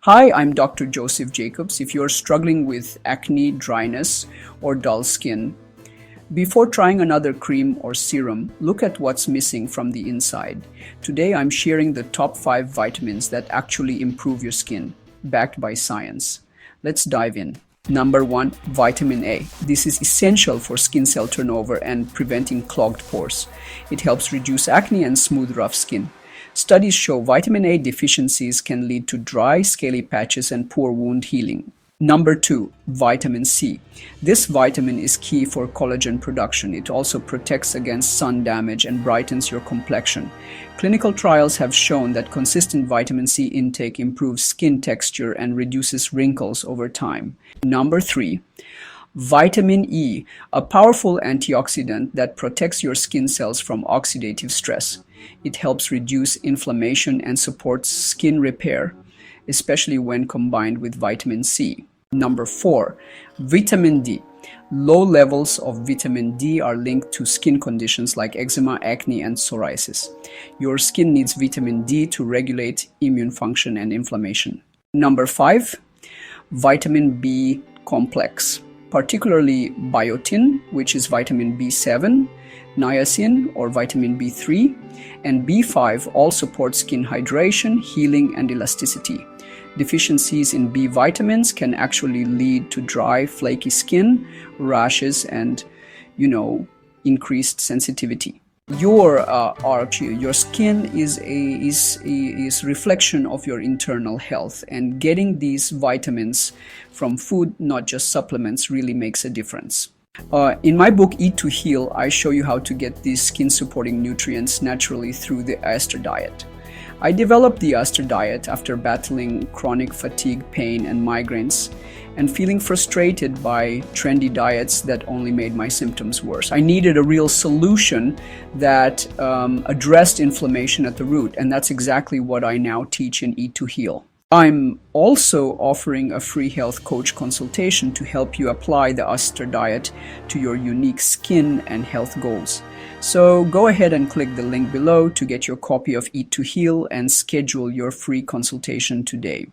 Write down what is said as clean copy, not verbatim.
Hi, I'm Dr. Joseph Jacobs. If you're struggling with acne, dryness, or dull skin, before trying another cream or serum, look at what's missing from the inside. Today, I'm sharing the top 5 vitamins that actually improve your skin, backed by science. Let's dive in. Number 1, vitamin A. This is essential for skin cell turnover and preventing clogged pores. It helps reduce acne and smooth rough skin. Studies show vitamin A deficiencies can lead to dry, scaly patches and poor wound healing. Number 2, vitamin C. This vitamin is key for collagen production. It also protects against sun damage and brightens your complexion. Clinical trials have shown that consistent vitamin C intake improves skin texture and reduces wrinkles over time. Number 3, vitamin E, a powerful antioxidant that protects your skin cells from oxidative stress. It helps reduce inflammation and supports skin repair, especially when combined with vitamin C. Number 4, vitamin D. Low levels of vitamin D are linked to skin conditions like eczema, acne, and psoriasis. Your skin needs vitamin D to regulate immune function and inflammation. Number 5, vitamin B complex, particularly biotin, which is vitamin B7, niacin or vitamin B3, and B5 all support skin hydration, healing, and elasticity. Deficiencies in B vitamins can actually lead to dry, flaky skin, rashes, and, increased sensitivity. Your skin is reflection of your internal health, and getting these vitamins from food, not just supplements, really makes a difference. In my book Eat to Heal, I show you how to get these skin supporting nutrients naturally through the Aster diet. I developed the Aster diet after battling chronic fatigue, pain, and migraines, and feeling frustrated by trendy diets that only made my symptoms worse. I needed a real solution that addressed inflammation at the root, and that's exactly what I now teach in Eat to Heal. I'm also offering a free health coach consultation to help you apply the Aster diet to your unique skin and health goals. So go ahead and click the link below to get your copy of Eat to Heal and schedule your free consultation today.